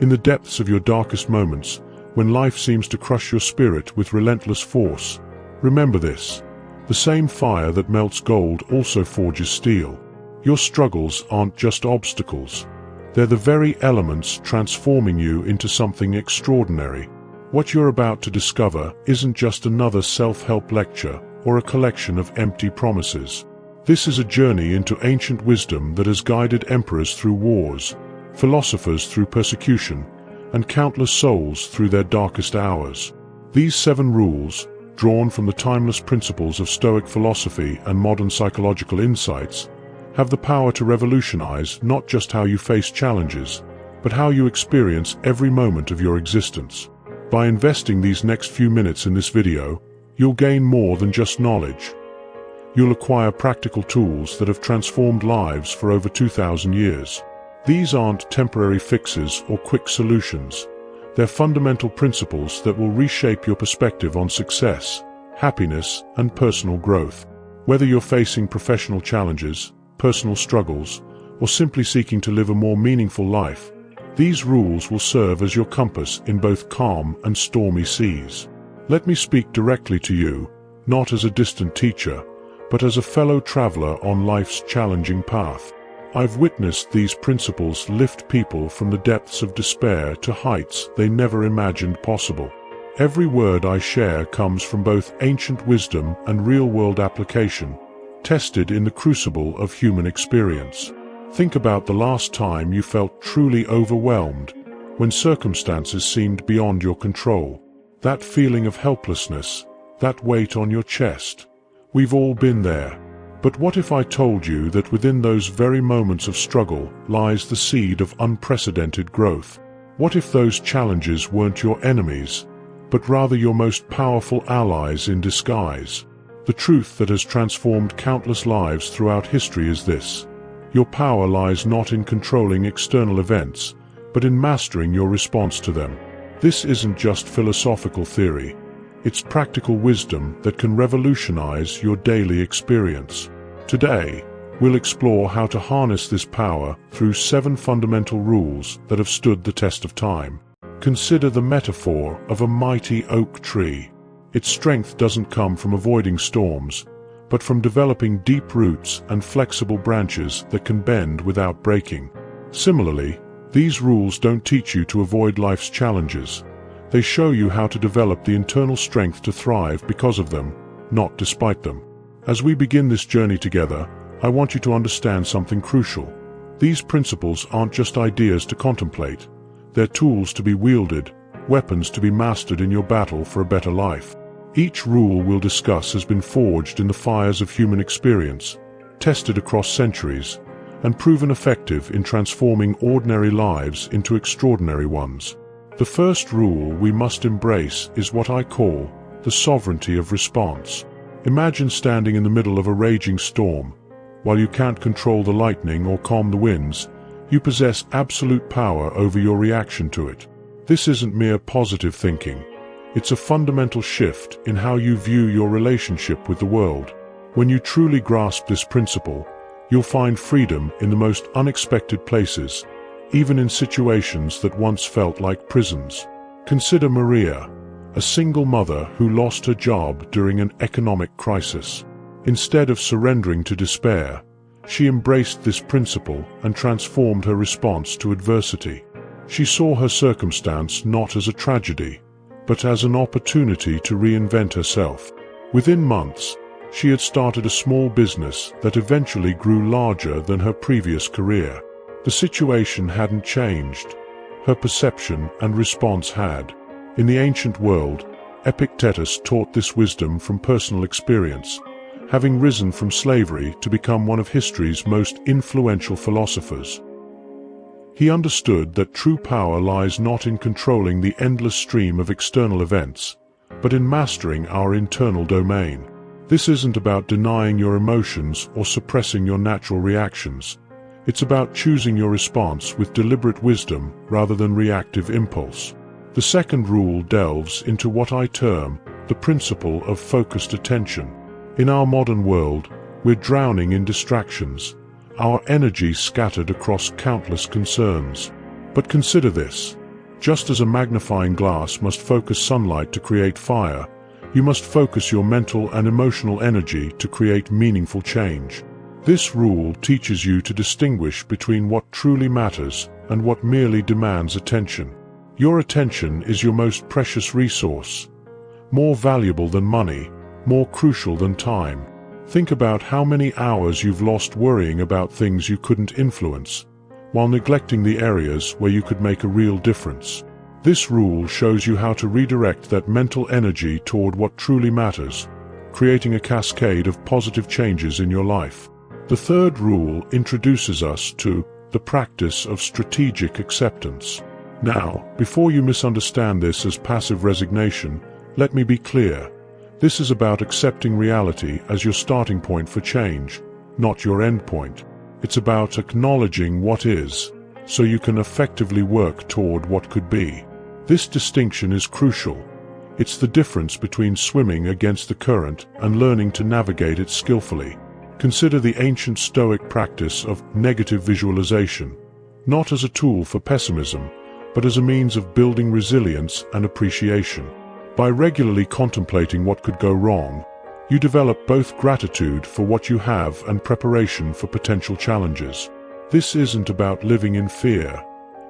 In the depths of your darkest moments, when life seems to crush your spirit with relentless force, remember this: the same fire that melts gold also forges steel. Your struggles aren't just obstacles. They're the very elements transforming you into something extraordinary. What you're about to discover isn't just another self-help lecture or a collection of empty promises. This is a journey into ancient wisdom that has guided emperors through wars, philosophers through persecution, and countless souls through their darkest hours. These 7 rules, drawn from the timeless principles of Stoic philosophy and modern psychological insights, have the power to revolutionize not just how you face challenges, but how you experience every moment of your existence. By investing these next few minutes in this video, you'll gain more than just knowledge. You'll acquire practical tools that have transformed lives for over 2,000 years. These aren't temporary fixes or quick solutions. They're fundamental principles that will reshape your perspective on success, happiness, and personal growth. Whether you're facing professional challenges, personal struggles, or simply seeking to live a more meaningful life, these rules will serve as your compass in both calm and stormy seas. Let me speak directly to you, not as a distant teacher, but as a fellow traveler on life's challenging path. I've witnessed these principles lift people from the depths of despair to heights they never imagined possible. Every word I share comes from both ancient wisdom and real-world application, tested in the crucible of human experience. Think about the last time you felt truly overwhelmed, when circumstances seemed beyond your control. That feeling of helplessness, that weight on your chest. We've all been there. But what if I told you that within those very moments of struggle lies the seed of unprecedented growth? What if those challenges weren't your enemies, but rather your most powerful allies in disguise? The truth that has transformed countless lives throughout history is this: your power lies not in controlling external events, but in mastering your response to them. This isn't just philosophical theory. It's practical wisdom that can revolutionize your daily experience. Today, we'll explore how to harness this power through 7 fundamental rules that have stood the test of time. Consider the metaphor of a mighty oak tree. Its strength doesn't come from avoiding storms, but from developing deep roots and flexible branches that can bend without breaking. Similarly, these rules don't teach you to avoid life's challenges. They show you how to develop the internal strength to thrive because of them, not despite them. As we begin this journey together, I want you to understand something crucial. These principles aren't just ideas to contemplate. They're tools to be wielded, weapons to be mastered in your battle for a better life. Each rule we'll discuss has been forged in the fires of human experience, tested across centuries, and proven effective in transforming ordinary lives into extraordinary ones. The first rule we must embrace is what I call the sovereignty of response. Imagine standing in the middle of a raging storm. While you can't control the lightning or calm the winds, you possess absolute power over your reaction to it. This isn't mere positive thinking. It's a fundamental shift in how you view your relationship with the world. When you truly grasp this principle, you'll find freedom in the most unexpected places, even in situations that once felt like prisons. Consider Maria, a single mother who lost her job during an economic crisis. Instead of surrendering to despair, she embraced this principle and transformed her response to adversity. She saw her circumstance not as a tragedy, but as an opportunity to reinvent herself. Within months, she had started a small business that eventually grew larger than her previous career. The situation hadn't changed. Her perception and response had. In the ancient world, Epictetus taught this wisdom from personal experience, having risen from slavery to become one of history's most influential philosophers. He understood that true power lies not in controlling the endless stream of external events, but in mastering our internal domain. This isn't about denying your emotions or suppressing your natural reactions. It's about choosing your response with deliberate wisdom rather than reactive impulse. The second rule delves into what I term the principle of focused attention. In our modern world, we're drowning in distractions, our energy scattered across countless concerns. But consider this: Just as a magnifying glass must focus sunlight to create fire, you must focus your mental and emotional energy to create meaningful change. This rule teaches you to distinguish between what truly matters and what merely demands attention. Your attention is your most precious resource, more valuable than money, more crucial than time. Think about how many hours you've lost worrying about things you couldn't influence, while neglecting the areas where you could make a real difference. This rule shows you how to redirect that mental energy toward what truly matters, creating a cascade of positive changes in your life. The third rule introduces us to the practice of strategic acceptance. Now, before you misunderstand this as passive resignation, let me be clear. This is about accepting reality as your starting point for change, not your end point. It's about acknowledging what is, so you can effectively work toward what could be. This distinction is crucial. It's the difference between swimming against the current and learning to navigate it skillfully. Consider the ancient Stoic practice of negative visualization, not as a tool for pessimism, but as a means of building resilience and appreciation. By regularly contemplating what could go wrong, you develop both gratitude for what you have and preparation for potential challenges. This isn't about living in fear.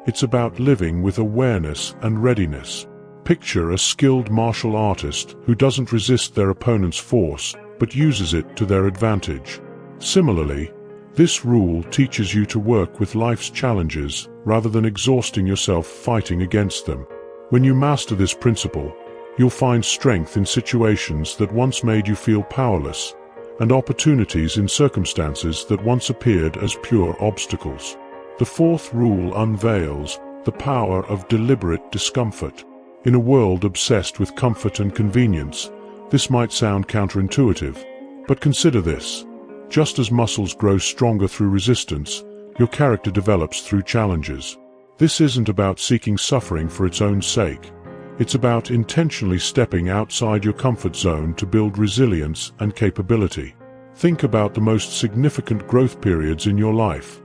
It's about living with awareness and readiness. Picture a skilled martial artist who doesn't resist their opponent's force, but uses it to their advantage. Similarly, this rule teaches you to work with life's challenges rather than exhausting yourself fighting against them. When you master this principle, you'll find strength in situations that once made you feel powerless, and opportunities in circumstances that once appeared as pure obstacles. The fourth rule unveils the power of deliberate discomfort. In a world obsessed with comfort and convenience, this might sound counterintuitive, but consider this. Just as muscles grow stronger through resistance, your character develops through challenges. This isn't about seeking suffering for its own sake. It's about intentionally stepping outside your comfort zone to build resilience and capability. Think about the most significant growth periods in your life.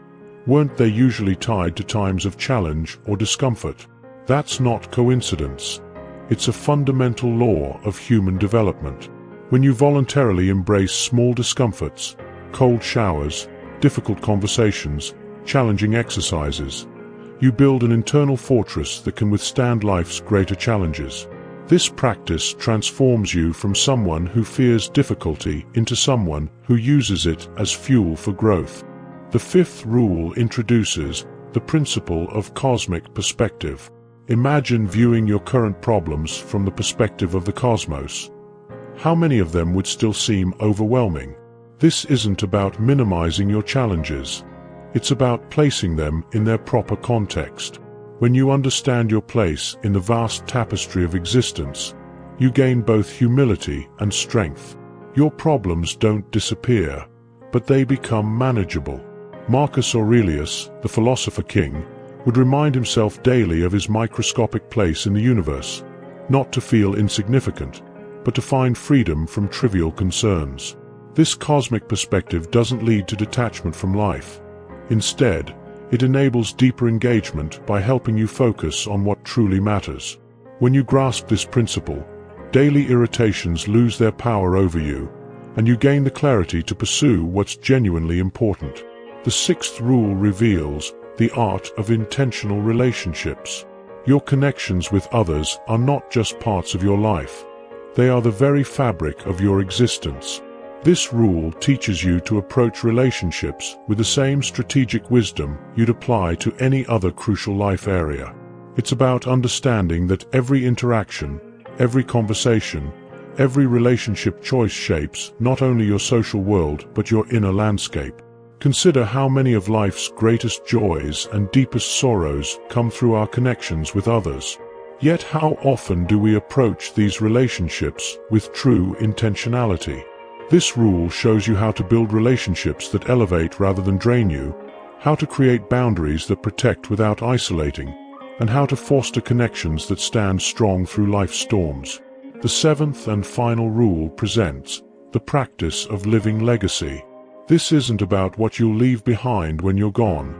Weren't they usually tied to times of challenge or discomfort? That's not coincidence. It's a fundamental law of human development. When you voluntarily embrace small discomforts, cold showers, difficult conversations, challenging exercises, you build an internal fortress that can withstand life's greater challenges. This practice transforms you from someone who fears difficulty into someone who uses it as fuel for growth. The fifth rule introduces the principle of cosmic perspective. Imagine viewing your current problems from the perspective of the cosmos. How many of them would still seem overwhelming? This isn't about minimizing your challenges. It's about placing them in their proper context. When you understand your place in the vast tapestry of existence, you gain both humility and strength. Your problems don't disappear, but they become manageable. Marcus Aurelius, the philosopher king, would remind himself daily of his microscopic place in the universe, not to feel insignificant, but to find freedom from trivial concerns. This cosmic perspective doesn't lead to detachment from life. Instead, it enables deeper engagement by helping you focus on what truly matters. When you grasp this principle, daily irritations lose their power over you, and you gain the clarity to pursue what's genuinely important. The sixth rule reveals the art of intentional relationships. Your connections with others are not just parts of your life. They are the very fabric of your existence. This rule teaches you to approach relationships with the same strategic wisdom you'd apply to any other crucial life area. It's about understanding that every interaction, every conversation, every relationship choice shapes not only your social world but your inner landscape. Consider how many of life's greatest joys and deepest sorrows come through our connections with others. Yet how often do we approach these relationships with true intentionality? This rule shows you how to build relationships that elevate rather than drain you, how to create boundaries that protect without isolating, and how to foster connections that stand strong through life's storms. The seventh and final rule presents the practice of living legacy. This isn't about what you'll leave behind when you're gone.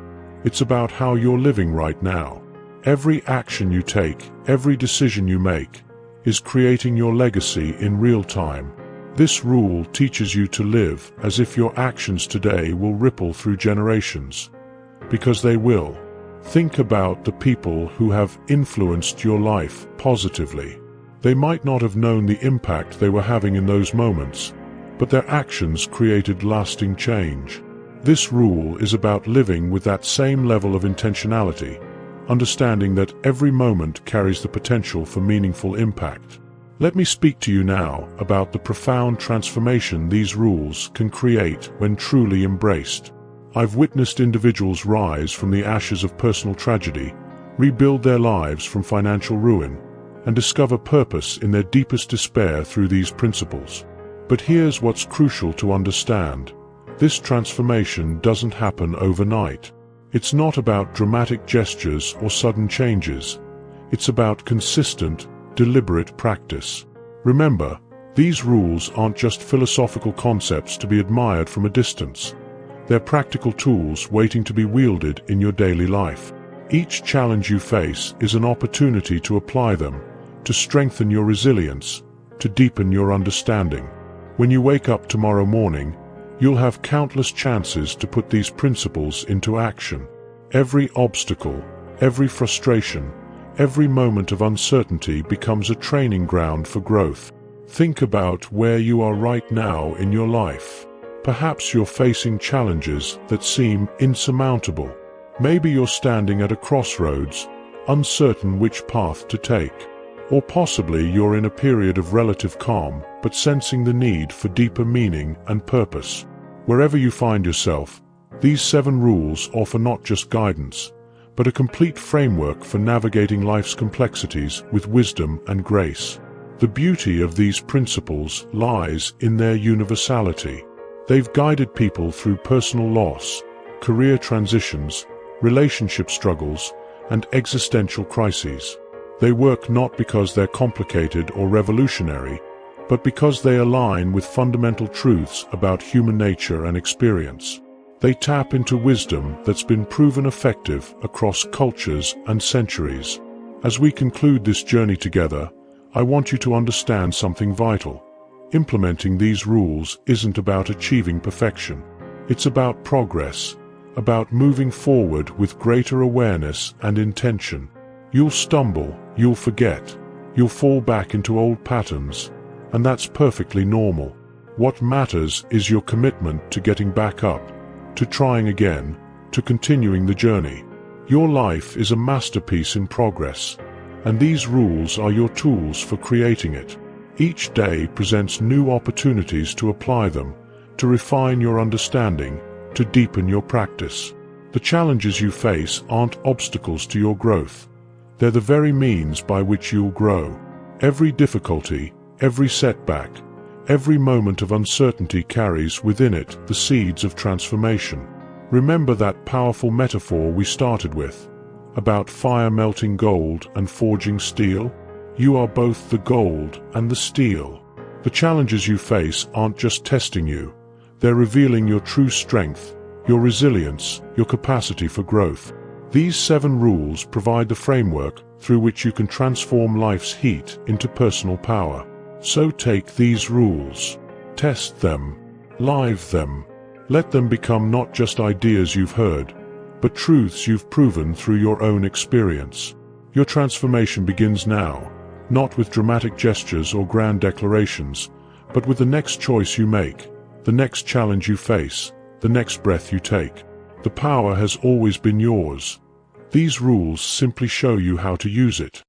It's about how you're living right now. Every action you take, every decision you make, is creating your legacy in real time. This rule teaches you to live as if your actions today will ripple through generations. Because they will. Think about the people who have influenced your life positively. They might not have known the impact they were having in those moments, but their actions created lasting change. This rule is about living with that same level of intentionality, understanding that every moment carries the potential for meaningful impact. Let me speak to you now about the profound transformation these rules can create when truly embraced. I've witnessed individuals rise from the ashes of personal tragedy, rebuild their lives from financial ruin, and discover purpose in their deepest despair through these principles. But here's what's crucial to understand. This transformation doesn't happen overnight. It's not about dramatic gestures or sudden changes. It's about consistent, deliberate practice. Remember, these rules aren't just philosophical concepts to be admired from a distance. They're practical tools waiting to be wielded in your daily life. Each challenge you face is an opportunity to apply them, to strengthen your resilience, to deepen your understanding. When you wake up tomorrow morning, you'll have countless chances to put these principles into action. Every obstacle, every frustration, every moment of uncertainty becomes a training ground for growth. Think about where you are right now in your life. Perhaps you're facing challenges that seem insurmountable. Maybe you're standing at a crossroads, uncertain which path to take. Or possibly you're in a period of relative calm, but sensing the need for deeper meaning and purpose. Wherever you find yourself, these 7 rules offer not just guidance, but a complete framework for navigating life's complexities with wisdom and grace. The beauty of these principles lies in their universality. They've guided people through personal loss, career transitions, relationship struggles, and existential crises. They work not because they're complicated or revolutionary, but because they align with fundamental truths about human nature and experience. They tap into wisdom that's been proven effective across cultures and centuries. As we conclude this journey together, I want you to understand something vital. Implementing these rules isn't about achieving perfection. It's about progress, about moving forward with greater awareness and intention. You'll stumble, you'll forget, you'll fall back into old patterns, and that's perfectly normal. What matters is your commitment to getting back up, to trying again, to continuing the journey. Your life is a masterpiece in progress, and these rules are your tools for creating it. Each day presents new opportunities to apply them, to refine your understanding, to deepen your practice. The challenges you face aren't obstacles to your growth. They're the very means by which you'll grow. Every difficulty, every setback, every moment of uncertainty carries within it the seeds of transformation. Remember that powerful metaphor we started with, about fire melting gold and forging steel? You are both the gold and the steel. The challenges you face aren't just testing you, they're revealing your true strength, your resilience, your capacity for growth. These 7 rules provide the framework through which you can transform life's heat into personal power. So take these rules, test them, live them. Let them become not just ideas you've heard, but truths you've proven through your own experience. Your transformation begins now, not with dramatic gestures or grand declarations, but with the next choice you make, the next challenge you face, the next breath you take. The power has always been yours. These rules simply show you how to use it.